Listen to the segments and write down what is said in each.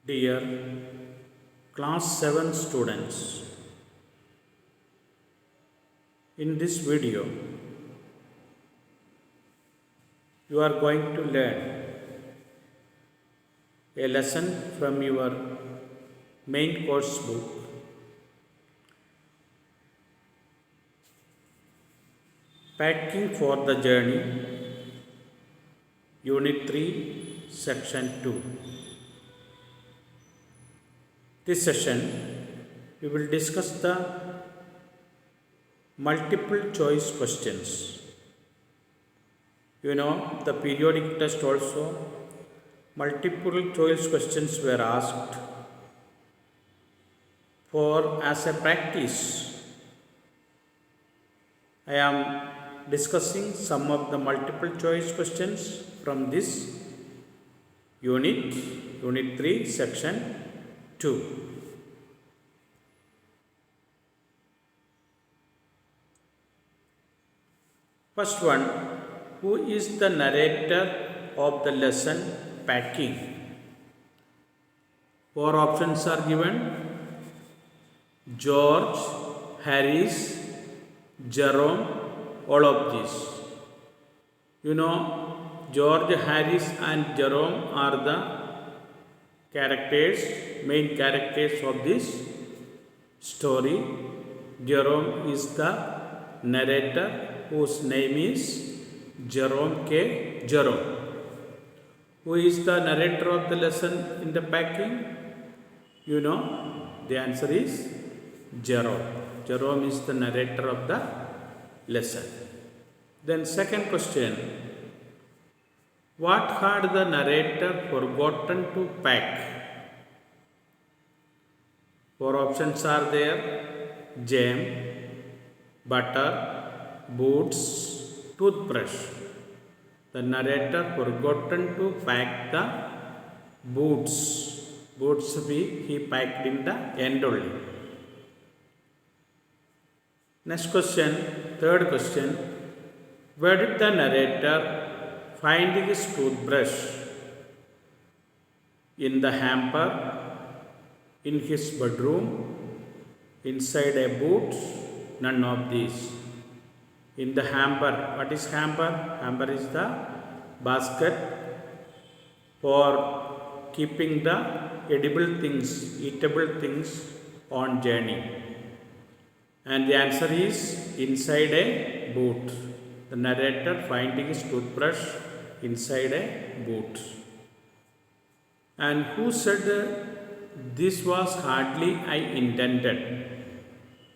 Dear Class 7 students, in this video you are going to learn a lesson from your main course book, Packing for the Journey, Unit 3, Section 2. This session we will discuss the multiple choice questions. You know, the periodic test also multiple choice questions were asked for as a practice. I am discussing some of the multiple choice questions from this unit 3, section 2. First one, who is the narrator of the lesson Packing? Four options are given: George, Harris, Jerome, all of these. You know, George, Harris and Jerome are the main characters of this story. Jerome is the narrator whose name is Jerome K. Jerome. Who is the narrator of the lesson in the Packing? You know, the answer is Jerome. Jerome is the narrator of the lesson. Then second question, what had the narrator forgotten to pack? Four options are there: jam, butter, boots, toothbrush. The narrator forgotten to pack the boots. Boots he packed in the end only. Next question, third question, where did the narrator find his toothbrush? In the hamper, in his bedroom, inside a boot? None of these. In the hamper. What is hamper? Hamper is the basket for keeping the edible things, eatable things on journey. And the answer is inside a boot. The narrator finding his toothbrush inside a boot. And who said this was hardly I intended?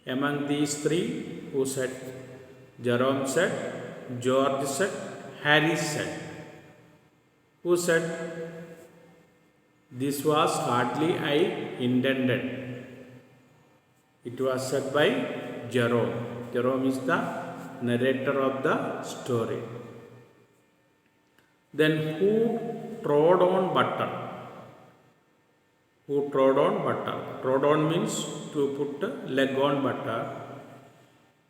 Among these three, who said? Jerome said, George said, Harry said. Who said this was hardly I intended? It was said by Jerome. Jerome is the narrator of the story. Then who trod on butter? Who trod on butter? Trod on means to put leg on butter.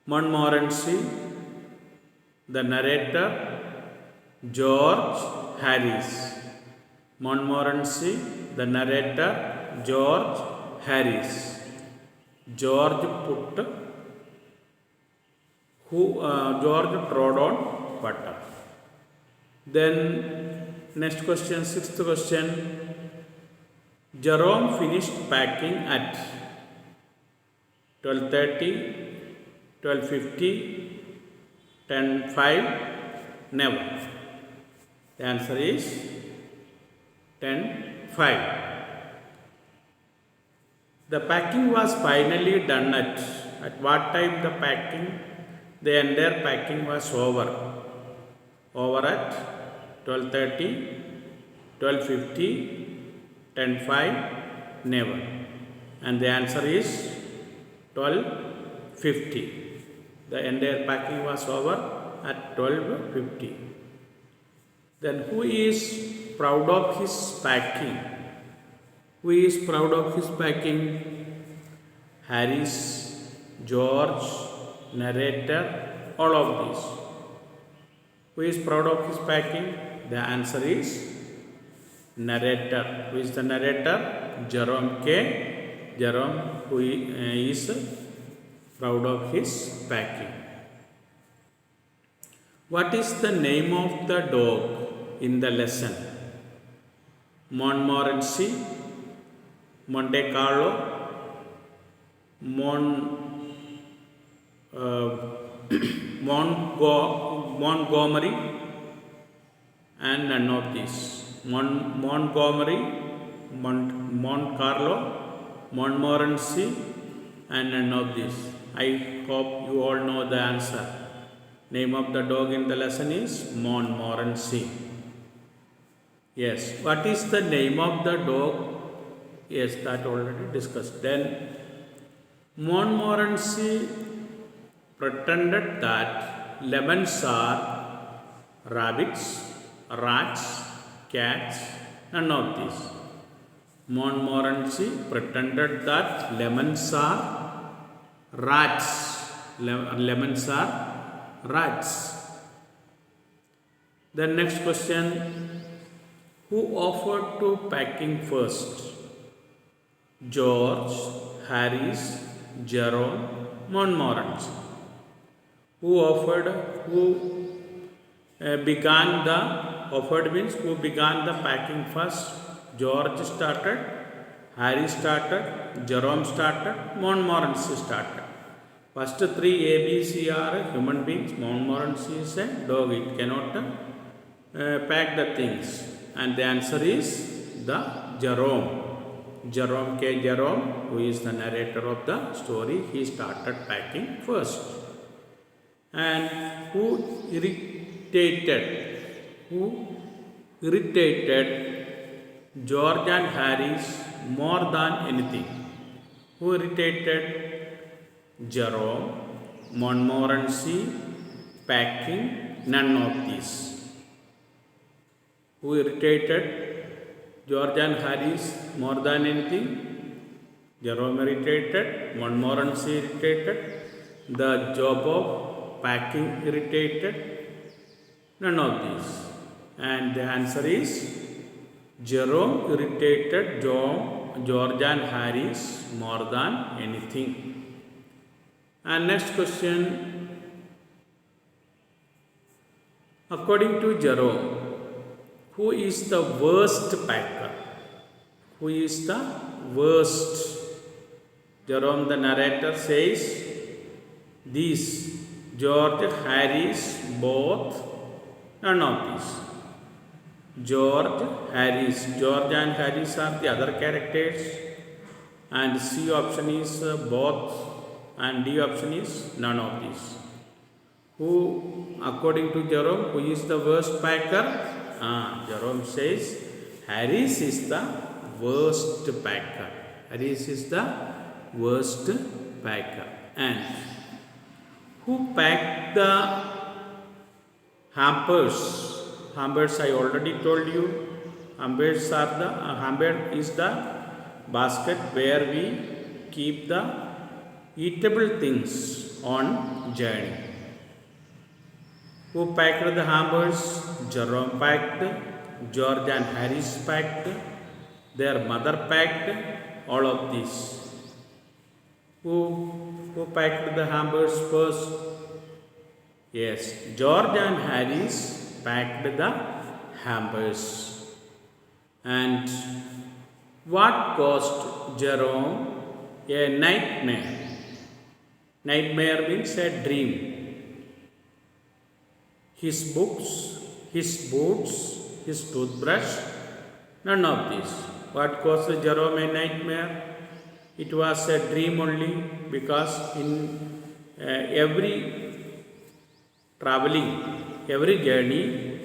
Montmorency, the narrator, George, Harris. Montmorency, the narrator, George, Harris. George George trod on butter. Then next question, sixth question, Jerome finished packing at 12:30, 12:50, 10:05, never. The answer is 10:05. The packing was finally done at what time the packing? The entire packing was over. Over at 12:30, 12:50, 10:05, never. And the answer is 12:50. The entire packing was over at 12:50. Then who is proud of his packing? Who is proud of his packing? Harris, George, narrator, all of these. Who is proud of his packing? The answer is narrator. Who is the narrator? Jerome K. Jerome, who is proud of his packing. What is the name of the dog in the lesson? Montmorency, Monte Carlo, Montgomery, and none of these. Montgomery, Monte Carlo, Montmorency, and none of these. I hope you all know the answer. Name of the dog in the lesson is Montmorency. Yes. What is the name of the dog? Yes, that already discussed. Then Montmorency pretended that lemons are rabbits, rats, cats, none of these. Montmorency pretended that lemons are rats. Lemons are rats. The next question, who offered to packing first? George, Harris, Jerome, Montmorency. Who began the offered means who began the packing first? George started, Harry started, Jerome started, Montmorency started. First three ABC are human beings. Montmorency is a dog. It cannot pack the things. And the answer is the Jerome. Jerome K. Jerome, who is the narrator of the story, he started packing first. And who irritated George and Harris more than anything? Who irritated Jerome, Montmorency, packing, none of these. Who irritated George and Harris more than anything? Jerome irritated, Montmorency irritated, the job of packing irritated, none of these. And the answer is Jerome irritated George and Harris more than anything. And next question, according to Jerome, who is the worst packer? Who is the worst? Jerome, the narrator, says these: George, Harris, both, none of these. George, Harris. George and Harris are the other characters. And C option is both. And D option is none of these. Who, according to Jerome, who is the worst packer? Jerome says Harris is the worst packer. Harris is the worst packer. And who packed the hampers? Hampers I already told you. Hampers are the hamper is the basket where we keep the eatable things on journey. Who packed the hampers? Jerome packed, George and Harris packed, their mother packed, all of these. Who packed the hampers first? Yes, George and Harris packed the hampers. And what caused Jerome a nightmare? Nightmare means a dream. His books, his boots, his toothbrush, none of this. What caused Jerome a nightmare? It was a dream only, because in every traveling, every journey,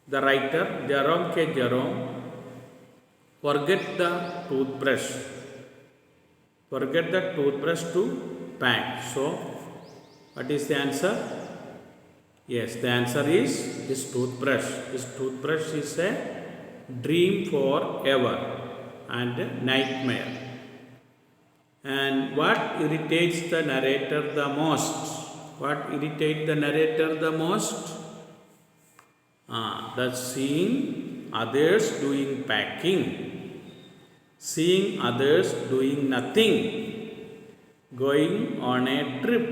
the writer Jerome K. Jerome forget the toothbrush to pack. So, what is the answer? Yes, the answer is his toothbrush. His toothbrush is a dream forever and nightmare. And what irritates the narrator the most? What irritates the narrator the most? The seeing others doing packing, seeing others doing nothing, going on a trip.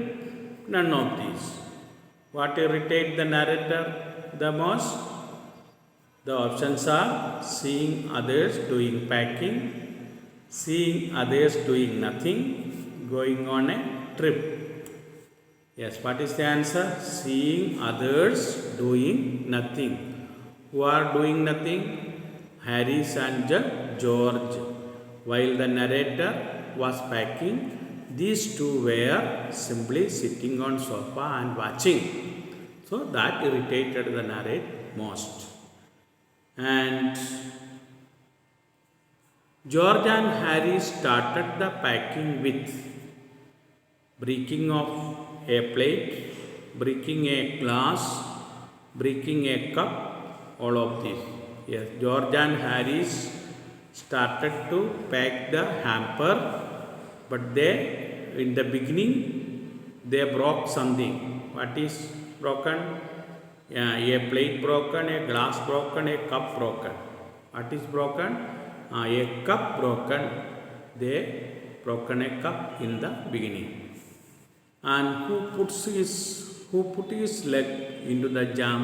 None of these. What irritate the narrator the most? The options are seeing others doing packing, seeing others doing nothing, going on a trip. Yes, what is the answer? Seeing others doing nothing. Who are doing nothing? Harris and George. While the narrator was packing, these two were simply sitting on sofa and watching. So that irritated the narrator most. And George and Harry started the packing with breaking of a plate, breaking a glass, breaking a cup, all of these. Yes, George and Harry started to pack the hamper, but in the beginning they broke something. What is broken? A plate broken, a glass broken, a cup broken. What is broken? A cup broken. They broken a cup in the beginning. And who put his leg into the jam?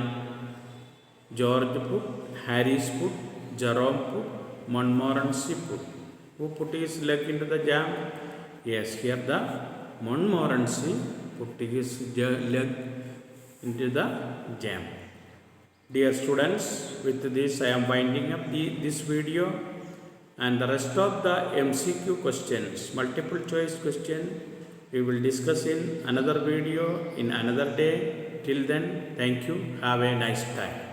George put, Harris put, Jerome put, Montmorency put. Who put his leg into the jam? Yes, here the Montmorency put his leg into the jam. Dear students, with this I am winding up this video, and the rest of the MCQ questions, multiple choice question, we will discuss in another video in another day. Till then, thank you. Have a nice time.